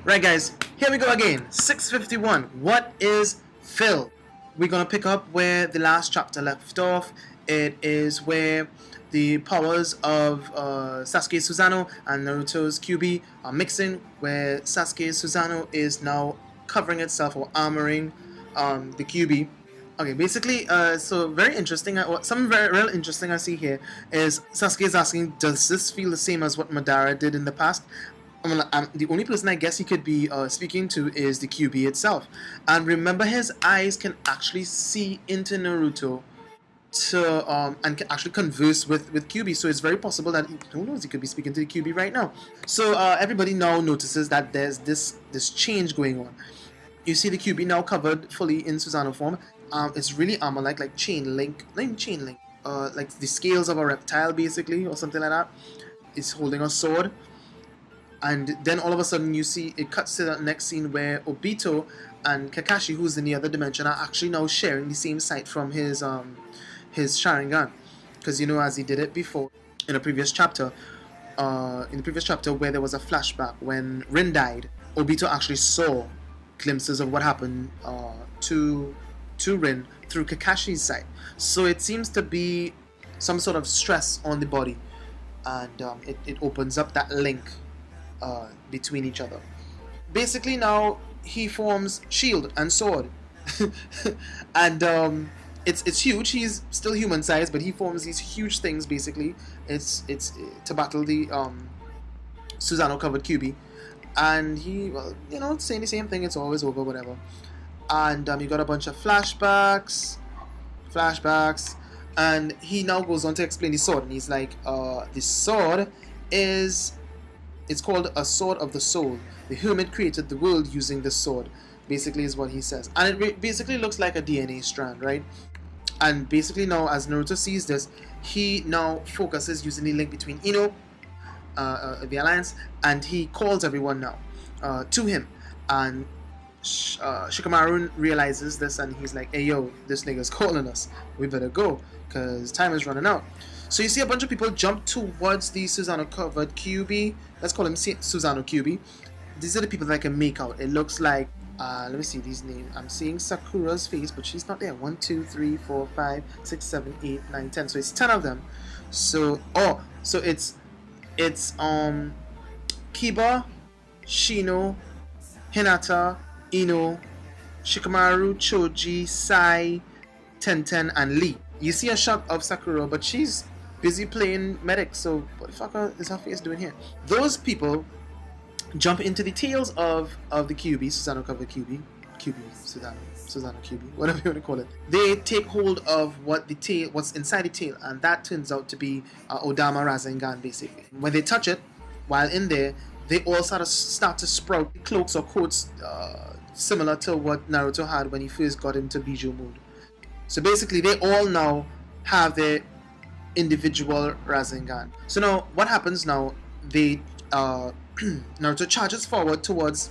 Right guys, here we go again. 651. What is Phil? We're gonna pick up where the last chapter left off. It is where the powers of Sasuke Susanoo and Naruto's Kyuubi are mixing, where Sasuke Susanoo is now covering itself or armoring the Kyuubi. Okay, basically, so very interesting. Something very real interesting I see here is Sasuke is asking, does this feel the same as what Madara did in the past? The only person I guess he could be speaking to is the Kyuubi itself. And remember, his eyes can actually see into Naruto to and can actually converse with Kyuubi. So it's very possible that who knows, he could be speaking to the Kyuubi right now. So everybody now notices that there's this change going on. You see the Kyuubi now covered fully in Susanoo form. It's really armor like chain link, not even chain link. Like the scales of a reptile basically, or something like that. It's holding a sword. And then all of a sudden you see it cuts to the next scene where Obito and Kakashi, who's in the other dimension, are actually now sharing the same sight from his Sharingan, because you know, as he did it before in a previous chapter, where there was a flashback when Rin died, Obito actually saw glimpses of what happened to Rin through Kakashi's sight. So it seems to be some sort of stress on the body, and it opens up that link between each other. Basically now he forms shield and sword and it's huge. He's still human sized, but he forms these huge things basically. It's to battle the Susanoo covered Kyuubi, and he, well, you know, saying the same thing, it's always over, whatever. And you got a bunch of flashbacks, and he now goes on to explain the sword, and he's like, the sword is, it's called a sword of the soul. The hermit created the world using this sword, basically is what he says. And it basically looks like a DNA strand, right? And basically now, as Naruto sees this, he now focuses using the link between Ino, the alliance, and he calls everyone now to him. And Shikamaru realizes this, and he's like, hey yo, this nigga's calling us. We better go, because time is running out. So you see a bunch of people jump towards the Susanoo covered Kyuubi. Let's call him Susanoo Kyuubi. These are the people that I can make out. It looks like, let me see these names. I'm seeing Sakura's face, but she's not there. 1, 2, 3, 4, 5, 6, 7, 8, 9, 10. So it's 10 of them. So so it's Kiba, Shino, Hinata, Ino, Shikamaru, Choji, Sai, Tenten, and Lee. You see a shot of Sakura, but she's busy playing medic, so what the fuck is her face doing here? Those people jump into the tails of the Kyuubi, Susanoo covered Kyuubi, Susanoo Kyuubi, whatever you want to call it. They take hold of what's inside the tail, and that turns out to be Odama Rasengan, basically. When they touch it, while in there, they all start to sprout cloaks or coats similar to what Naruto had when he first got into Bijou mode. So basically, they all now have their individual Rasengan. So now, what happens now? They Naruto charges forward towards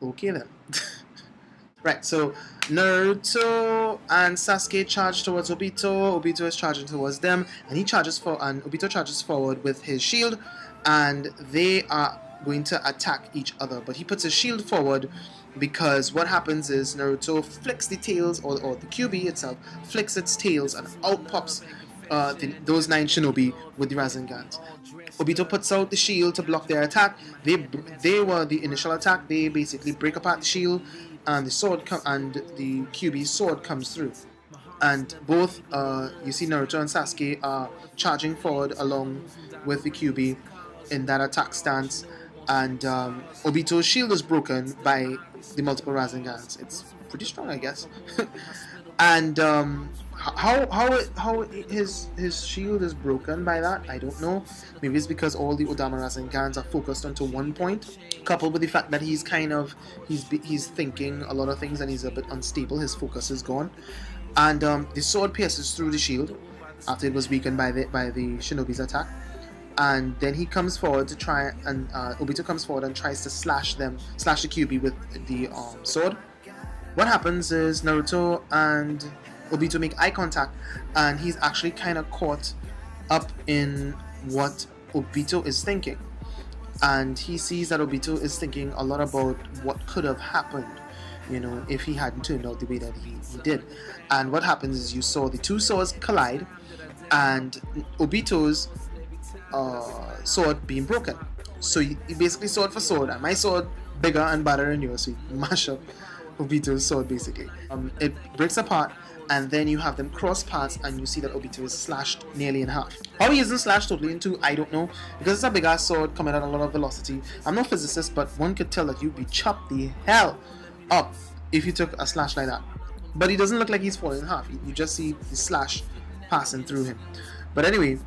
okay then. Right, so Naruto and Sasuke charge towards Obito. Obito is charging towards them, and Obito charges forward with his shield, and they are going to attack each other. But he puts his shield forward because what happens is Naruto flicks the tails, or the Kyuubi itself flicks its tails, and out pops those 9 shinobi with the Rasengans. Obito puts out the shield to block their attack. They were the initial attack. They basically break apart the shield, and the sword and the Kyuubi's sword comes through. And both, you see Naruto and Sasuke are charging forward along with the Kyuubi in that attack stance. And Obito's shield is broken by the multiple Rasengans. It's pretty strong, I guess. And how his shield is broken by that, I don't know. Maybe it's because all the Odama Rasengans are focused onto one point, coupled with the fact that he's thinking a lot of things and he's a bit unstable. His focus is gone. and the sword pierces through the shield after it was weakened by the shinobi's attack. And then he comes forward to try, and Obito comes forward and tries to slash the QB with the sword. What happens is Naruto and Obito make eye contact, and he's actually kind of caught up in what Obito is thinking. And he sees that Obito is thinking a lot about what could have happened, if he hadn't turned out the way that he did. And what happens is you saw the two swords collide, and Obito's sword being broken. So you basically sword for sword, and my sword bigger and better than yours, so you mash up Obito's sword basically. It breaks apart, and then you have them cross paths, and you see that Obito is slashed nearly in half. How he isn't slashed totally in two, I don't know, because it's a big ass sword coming at a lot of velocity. I'm no physicist, but one could tell that you'd be chopped the hell up if you took a slash like that. But he doesn't look like he's falling in half. You just see the slash passing through him. But anyway,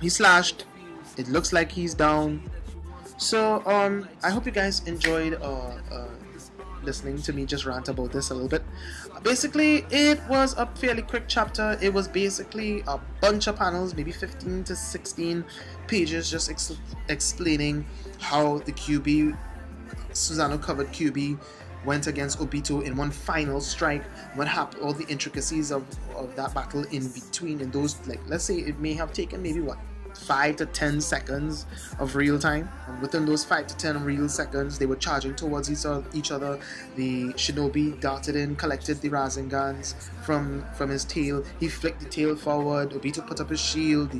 he's slashed. It looks like he's down. So I hope you guys enjoyed listening to me just rant about this a little bit. Basically, it was a fairly quick chapter. It was basically a bunch of panels, maybe 15 to 16 pages, just explaining how the QB, Susanoo covered QB, went against Obito in one final strike. What happened, all the intricacies of that battle in between, and those, like, let's say it may have taken maybe 5 to 10 seconds of real time, and within those 5 to 10 real seconds they were charging towards each other. The shinobi darted in, collected the Razengans from his tail. He flicked the tail forward. Obito put up his shield.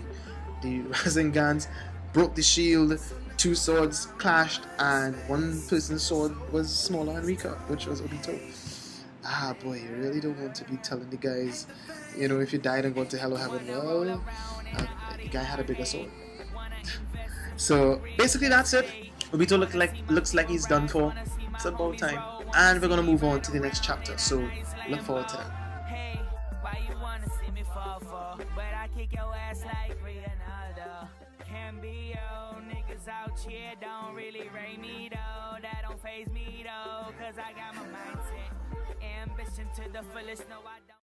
The Razengans broke the shield. Two swords clashed, and one person's sword was smaller and weaker, which was Obito. Ah boy, you really don't want to be telling the guys, if you died and go to hell or heaven, well, the guy had a bigger sword. So basically that's it. Obito looks like he's done for. It's about time, and we're gonna move on to the next chapter, so look forward to that. Kambio, niggas out here don't really rate me though. That don't faze me though, cause I got my mindset. Ambition to the fullest, no I don't.